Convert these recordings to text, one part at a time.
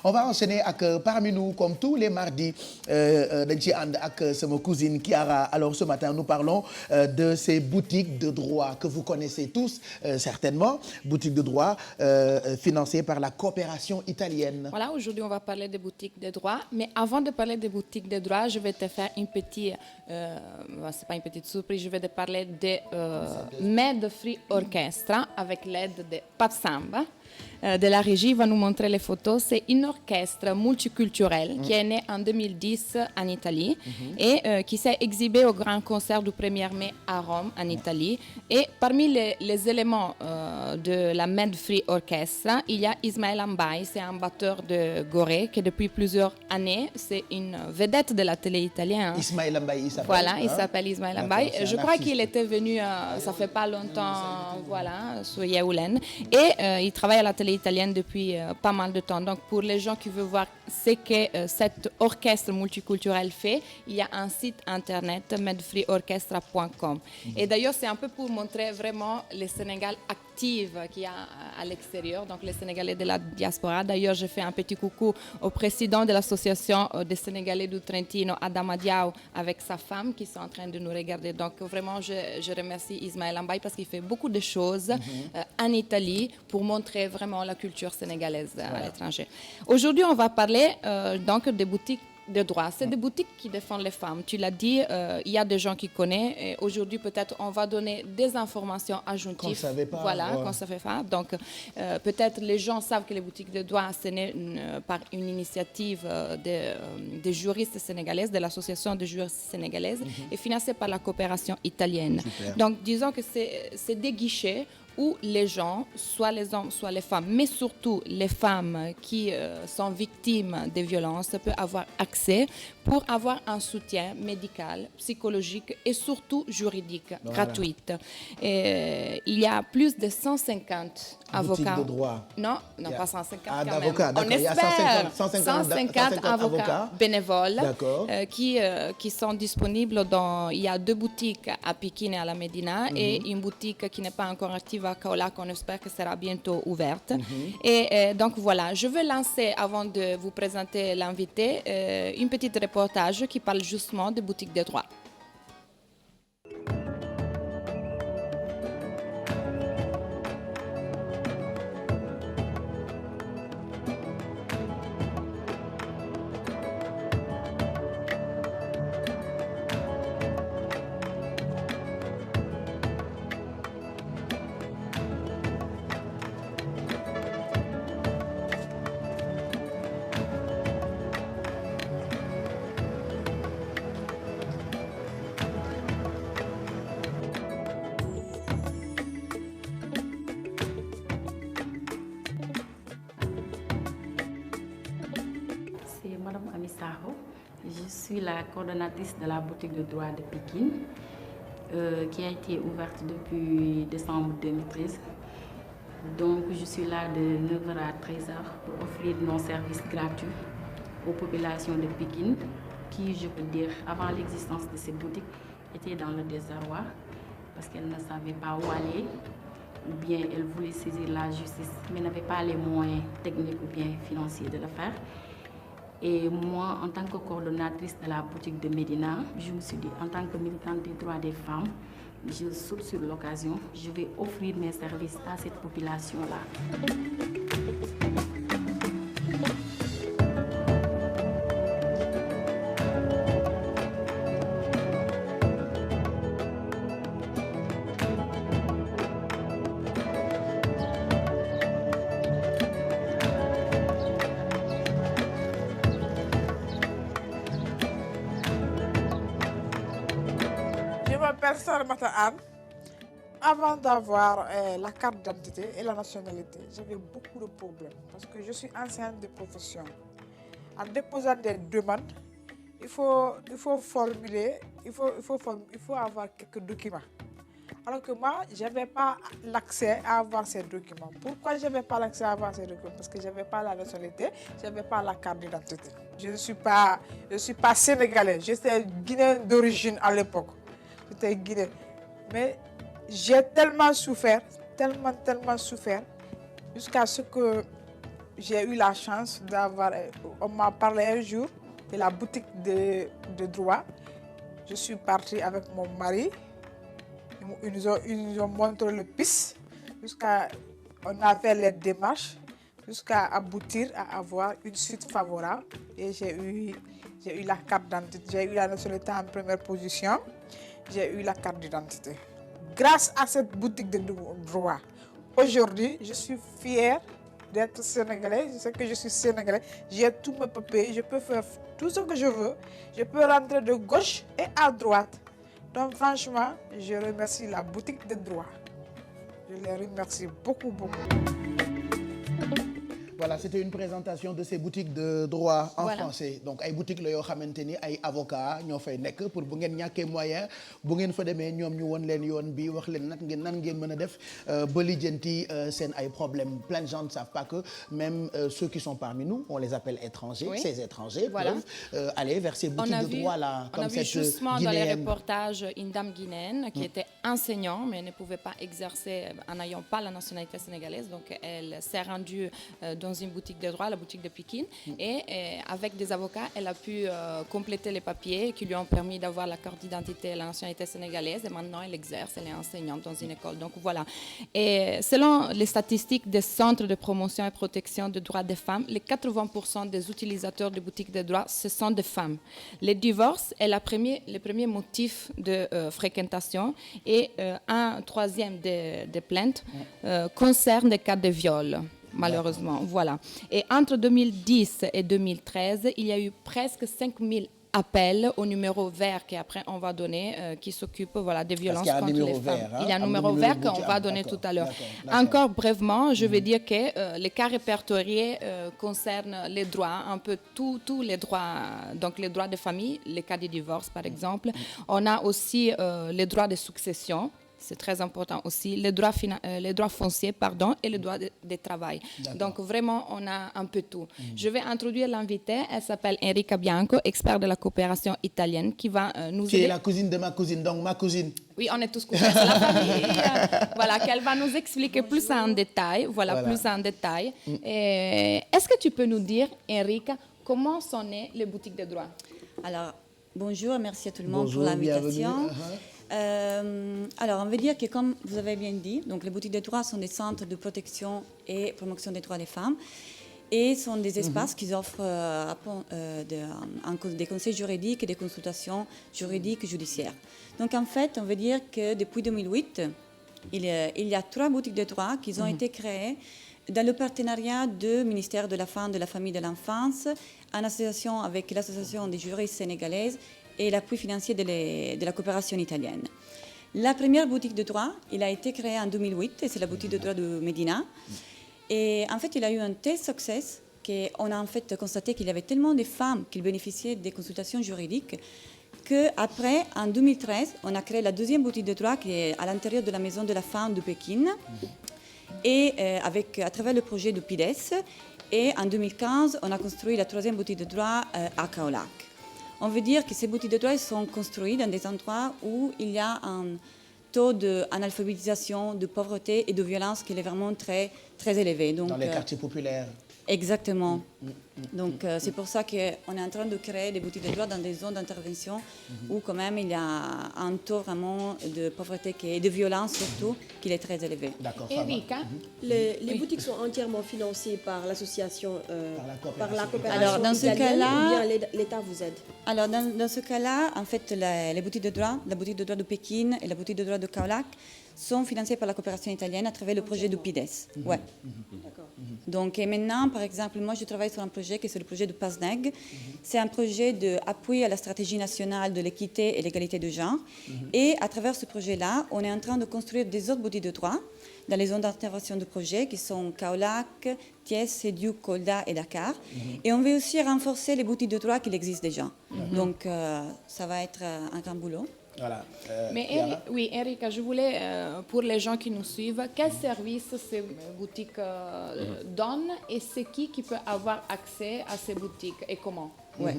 On va enchaîner avec parmi nous comme tous les mardis dañ ci ànd ak sama cousine Kiara. Alors ce matin nous parlons de ces boutiques de droit que vous connaissez tous certainement, boutiques de droit financées par la coopération italienne. Voilà, aujourd'hui on va parler des boutiques de droit, mais avant de parler des boutiques de droit, je vais te faire une petite, c'est pas une petite surprise, je vais te parler de Med Free Orchestra avec l'aide de Pape Samba. De la régie va nous montrer les photos. C'est une orchestre multiculturelle qui est née en 2010 en Italie et qui s'est exhibée au grand concert du 1er mai à Rome, en Italie. Et parmi les éléments de la Med Free Orchestra, il y a Ismaël Ambaï, c'est un batteur de Gorée qui depuis plusieurs années, c'est une vedette de la télé italienne. Ismaël Ambaï, il s'appelle. Voilà, il s'appelle Ismaël Ambaï. Je crois qu'il était venu, ça fait pas longtemps, voilà, sur Yeoulen. Et il travaille à la télé italienne depuis pas mal de temps. Donc pour les gens qui veulent voir ce que cet orchestre multiculturel fait, il y a un site internet medfreeorchestra.com. Et d'ailleurs c'est un peu pour montrer vraiment le Sénégal actif qu'il y a à l'extérieur, donc les Sénégalais de la diaspora. D'ailleurs je fais un petit coucou au président de l'association des Sénégalais du Trentino, Adama Diaw, avec sa femme qui sont en train de nous regarder. Donc vraiment je remercie Ismaël Ambaï parce qu'il fait beaucoup de choses en Italie pour montrer vraiment la culture sénégalaise à l'étranger. Aujourd'hui, on va parler donc des boutiques de droit. C'est des boutiques qui défendent les femmes. Tu l'as dit, il y a des gens qui connaissent. Et aujourd'hui, peut-être, on va donner des informations ajoutives. Qu'on ne savait pas. Voilà, qu'on ne savait pas. Donc, peut-être les gens savent que les boutiques de droit, c'est né par une initiative des juristes sénégalaises, de l'association des juristes sénégalaises, et financée par la coopération italienne. Super. Donc, disons que c'est des guichets où les gens, soit les hommes, soit les femmes, mais surtout les femmes qui sont victimes de violences, peuvent avoir accès pour avoir un soutien médical, psychologique et surtout juridique, gratuit. Et, il y a plus de 150 avocats. De droit. Non, pas 150 quand même. Avocats, On il y a espère 150 avocats bénévoles qui sont disponibles il y a 2 boutiques à Pikine et à la Médina et une boutique qui n'est pas encore active à Kaolack, on espère que sera bientôt ouverte. Et donc voilà, je vais lancer, avant de vous présenter l'invité, une petite reportage qui parle justement des boutiques de droit. Je suis la coordonnatrice de la boutique de droit de Pikine, qui a été ouverte depuis décembre 2013. Donc je suis là de 9h à 13h pour offrir nos services gratuits aux populations de Pikine, qui, je peux dire, avant l'existence de ces boutiques, étaient dans le désarroi parce qu'elles ne savaient pas où aller, ou bien elles voulaient saisir la justice, mais n'avaient pas les moyens techniques ou bien financiers de le faire. Et moi, en tant que coordonnatrice de la boutique de Médina, je me suis dit, en tant que militante des droits des femmes, je saute sur l'occasion, je vais offrir mes services à cette population-là. Avant d'avoir la carte d'identité et la nationalité, j'avais beaucoup de problèmes parce que je suis ancienne de profession. En déposant des demandes, il faut formuler, il faut avoir quelques documents. Alors que moi, je n'avais pas l'accès à avoir ces documents. Pourquoi je n'avais pas l'accès à avoir ces documents? Parce que je n'avais pas la nationalité, je n'avais pas la carte d'identité. Je ne suis pas sénégalais, j'étais guinéen d'origine à l'époque. J'étais guinéen. Mais j'ai tellement souffert, tellement souffert, jusqu'à ce que j'ai eu la chance d'avoir... On m'a parlé un jour de la boutique de droit. Je suis partie avec mon mari. Ils nous ont montré le piste on a fait les démarches jusqu'à aboutir à avoir une suite favorable. Et j'ai eu la carte d'identité. J'ai eu la nationalité en première position. J'ai eu la carte d'identité. Grâce à cette boutique de droit, aujourd'hui, je suis fière d'être sénégalaise. Je sais que je suis sénégalaise. J'ai tous mes papiers. Je peux faire tout ce que je veux. Je peux rentrer de gauche et à droite. Donc franchement, je remercie la boutique de droit. Je les remercie beaucoup, beaucoup. Voilà, c'était une présentation de ces boutiques de droit en voilà. français. Donc ay boutiques la yoo xamante ni ay avocats ñoo fay nekk pour bu ngeen ñàkkee moyen bu ngeen fa demee ñoom ñu won leen yoon bi wax leen nan ngeen mën a def ba lijjanti seen ay problèmes. Plein de gens ne savent pas que même ceux qui sont parmi nous, on les appelle étrangers. Oui. Ces étrangers peuvent aller vers ces boutiques de droit là. On a vu justement dans les reportages une dame guinéenne qui était enseignante mais ne pouvait pas exercer en n'ayant pas la nationalité sénégalaise. Donc elle s'est rendue dans une boutique de droit, la boutique de Pékin, et avec des avocats, elle a pu compléter les papiers qui lui ont permis d'avoir la carte d'identité et la nationalité sénégalaise, et maintenant elle exerce, elle est enseignante dans une école. Donc voilà. Et selon les statistiques des centres de promotion et protection des droits des femmes, les 80% des utilisateurs de boutiques de droit, ce sont des femmes. Les divorces est le premier motif de fréquentation, et un troisième des plaintes concerne des cas de viol. Malheureusement, voilà. Et entre 2010 et 2013, il y a eu presque 5000 appels au numéro vert qu'après on va donner, qui s'occupe des violences contre les femmes. Vert, hein? Il y a un numéro vert qu'on va donner tout à l'heure. Encore brièvement, je vais dire que les cas répertoriés concernent les droits, un peu tous les droits, donc les droits de famille, les cas de divorce par exemple. On a aussi les droits de succession. C'est très important aussi, les droits fonciers, et les droits de travail. Donc vraiment, on a un peu tout. Je vais introduire l'invitée, elle s'appelle Enrica Bianco, experte de la coopération italienne, qui va nous aider. Qui est la cousine de ma cousine, donc ma cousine. Oui, on est tous cousins, c'est la famille. Voilà, qu'elle va nous expliquer plus en détail. Plus en détail. Est-ce que tu peux nous dire, Enrica, comment sont nées les boutiques de droit? Alors, bonjour, merci à tout le monde pour l'invitation. Alors, on veut dire que, comme vous avez bien dit, donc les boutiques de droit sont des centres de protection et promotion des droits des femmes et sont des espaces qui offrent des conseils juridiques et des consultations juridiques et judiciaires. Donc, en fait, on veut dire que depuis 2008, il y a 3 boutiques de droit qui ont été créées dans le partenariat du ministère de la Femme, de la Famille et de l'Enfance, en association avec l'Association des juristes sénégalaises et l'appui financier de la coopération italienne. La première boutique de droit, elle a été créée en 2008, et c'est la boutique de droit de Médina. Et en fait, il a eu un tel succès qu'on a en fait constaté qu'il y avait tellement de femmes qui bénéficiaient des consultations juridiques qu'après, en 2013, on a créé la deuxième boutique de droit qui est à l'intérieur de la Maison de la Femme de Pékin, et à travers le projet de PIDES. Et en 2015, on a construit la troisième boutique de droit à Kaolack. On veut dire que ces boutiques de droit sont construites dans des endroits où il y a un taux d'analphabétisation, de pauvreté et de violence qui est vraiment très, très élevé. Donc, dans les quartiers populaires. Exactement. Donc, c'est pour ça qu'on est en train de créer des boutiques de droit dans des zones d'intervention où, quand même, il y a un taux vraiment de pauvreté et de violence, surtout, qui est très élevé. D'accord. Erika, les boutiques sont entièrement financées par l'association, par la coopération Alors, dans ce cas-là, ou bien l'État vous aide? Alors, dans ce cas-là, en fait, les boutiques de droit, la boutique de droit de Pékin et la boutique de droit de Kaolack, sont financées par la coopération italienne à travers le projet de PIDES. Ouais. Donc, et maintenant, par exemple, moi, je travaille sur un projet qui est le projet de PASNEG. C'est un projet d'appui à la stratégie nationale de l'équité et l'égalité de genre. Et à travers ce projet-là, on est en train de construire des autres boutiques de droit dans les zones d'intervention du projet qui sont Kaolack, Thiès, Sédhiou, Kolda et Dakar. Et on veut aussi renforcer les boutiques de droit qui existent déjà. Donc, ça va être un grand boulot. Voilà. Mais Erika, je voulais, pour les gens qui nous suivent, quels services ces boutiques donnent et c'est qui peut avoir accès à ces boutiques et comment? Ouais.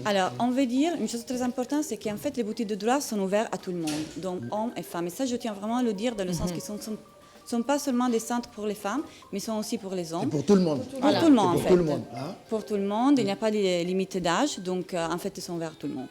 Alors, on veut dire, une chose très importante, c'est qu'en fait, les boutiques de droit sont ouvertes à tout le monde, donc hommes et femmes. Et ça, je tiens vraiment à le dire dans le sens qu'ils sont sont pas seulement des centres pour les femmes, mais sont aussi pour les hommes. Et pour tout le monde. Pour tout le monde, en pour fait. tout le monde. Hein? Pour tout le monde, il n'y a pas de limite d'âge, donc en fait, ils sont ouverts à tout le monde.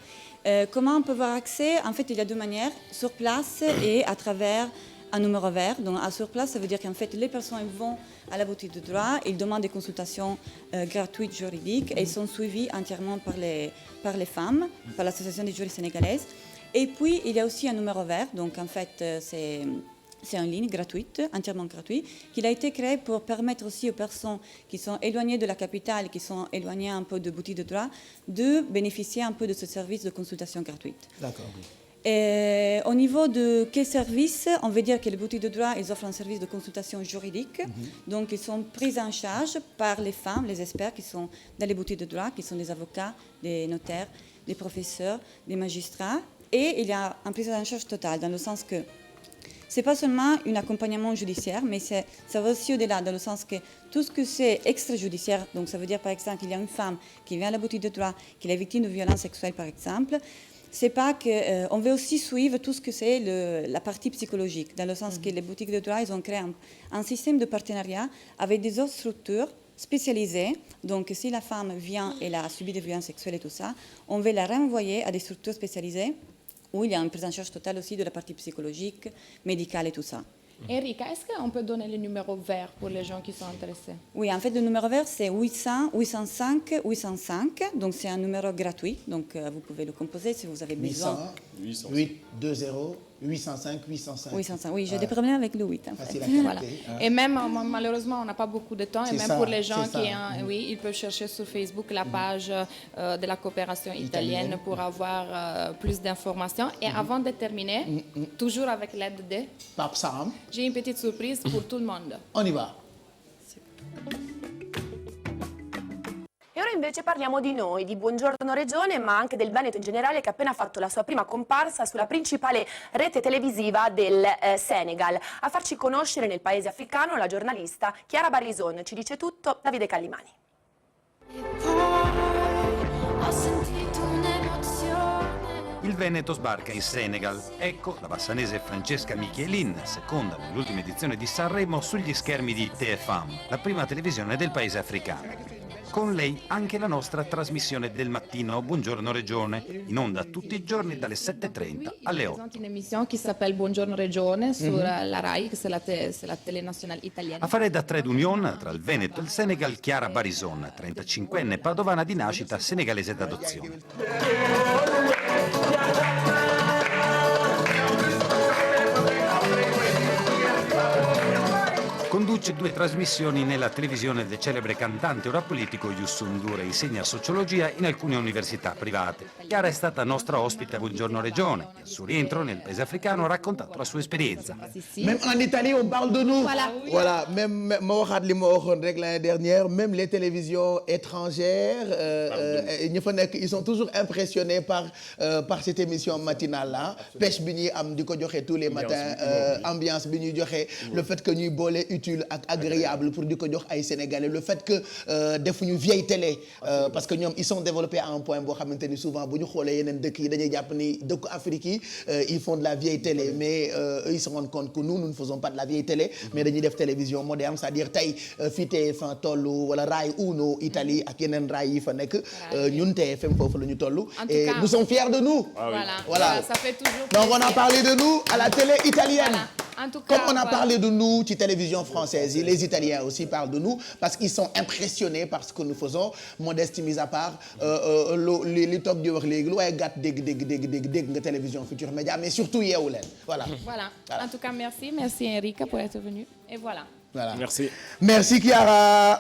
Comment on peut avoir accès? En fait, il y a deux manières, sur place et à travers un numéro vert. Donc, sur place, ça veut dire qu'en fait, les personnes vont à la boutique de droit, ils demandent des consultations gratuites juridiques et ils sont suivis entièrement par les femmes, par l'Association des juristes sénégalaises. Et puis, il y a aussi un numéro vert, donc en fait, c'est en ligne, gratuite, entièrement gratuit, qui a été créé pour permettre aussi aux personnes qui sont éloignées de la capitale, qui sont éloignées un peu de boutiques de droit, de bénéficier un peu de ce service de consultation gratuite. D'accord, oui. Et au niveau de quel service, on veut dire que les boutiques de droit, ils offrent un service de consultation juridique. Donc, ils sont pris en charge par les femmes, les experts qui sont dans les boutiques de droit, qui sont des avocats, des notaires, des professeurs, des magistrats. Et il y a une prise en charge totale, dans le sens que ce n'est pas seulement un accompagnement judiciaire, mais ça va aussi au-delà, dans le sens que tout ce que c'est extrajudiciaire, donc ça veut dire par exemple qu'il y a une femme qui vient à la boutique de droit, qui est victime de violences sexuelles par exemple, c'est pas que on veut aussi suivre tout ce que c'est la partie psychologique, dans le sens que les boutiques de droit, ils ont créé un système de partenariat avec des autres structures spécialisées. Donc, si la femme vient et a subi des violences sexuelles et tout ça, on veut la renvoyer à des structures spécialisées où il y a une prise en charge totale aussi de la partie psychologique, médicale et tout ça. Enrica, est-ce qu'on peut donner le numéro vert pour les gens qui sont intéressés? Oui, en fait, le numéro vert, c'est 800 805 805. Donc, c'est un numéro gratuit. Donc, vous pouvez le composer si vous avez besoin. 800, 820 805 805. 805. Oui, j'ai des problèmes avec le 8. En fait. Facile à capter, Voilà. hein. Et même, malheureusement, on n'a pas beaucoup de temps. Et C'est même ça, pour les gens c'est ça. oui, ils peuvent chercher sur Facebook la page de la coopération italienne pour avoir plus d'informations. Et avant de terminer, toujours avec l'aide de Pape Sam, j'ai une petite surprise pour tout le monde. on y va. E ora invece parliamo di noi, di Buongiorno Regione, ma anche del Veneto in generale, che ha appena fatto la sua prima comparsa sulla principale rete televisiva del Senegal. A farci conoscere nel paese africano la giornalista Chiara Barrison. Ci dice tutto Davide Callimani. Il Veneto sbarca in Senegal. Ecco la bassanese Francesca Michelin, seconda nell'ultima edizione di Sanremo sugli schermi di TF1, la prima televisione del paese africano. Con lei anche la nostra trasmissione del mattino Buongiorno Regione, in onda tutti i giorni dalle 7:30 alle 8. Présente une émission qui s'appelle Buongiorno Regione sur la RAI, c'est la télé nationale italienne. A fare da trade union tra il Veneto e il Senegal, Chiara Barrison, 35enne padovana di nascita, senegalese d'adozione. Conduce 2 trasmissioni nella televisione del celebre cantante ora politico Youssou N'Dour e insegna sociologia in alcune università private. Chiara è stata nostra ospite a Buongiorno Regione e al suo rientro nel paese africano ha raccontato la sua esperienza. Même en Italie, on parle de nous. Voilà. Même ma waxaat li ma waxoon rek l'année dernière, même les télévisions étrangères, ñi fa nekk, ils sont toujours impressionnés par cette émission matinale là. Pêche bi ñuy am di ko joxe tous les matins, ambiance bi ñuy joxe, le fait que ñuy boole utile ak agréable pour di ko jox ay Sénégalais, le fait que defuñu vieille télé, parce que ñoom ils sont développés à un point boo xamante ni souvent bu ñu xoolee yeneen dëkk yi dañuy jàpp ni dëkku Afrique yi ils font de la vieille télé, mais eux ils se rendent compte que nous ne faisons pas de la vieille télé, mais dañuy def télévision moderne, c'est-à-dire tey fii TF1 tollu wala Rai Uno Italie ak yeneen raay yi fa nekk, ñun TFM foofu la ñu toll et nous sommes fiers de nous. Voilà. Ça fait toujours Donc plaisir. on a parlé de nous à la télé italienne. Voilà. En tout cas, comme on a voilà. parlé de nous ci télévision française yi, les Italiens aussi parlent de nous parce qu'ils sont impressionnés par ce que nous faisons, modestie mise à part, li toog di wax léegi lu waaye gàtt dégg nga télévision Futurs Médias, mais surtout Yeewu Leen. Voilà. En tout cas, merci Enrica pour être venue. Et voilà. Merci Chiara.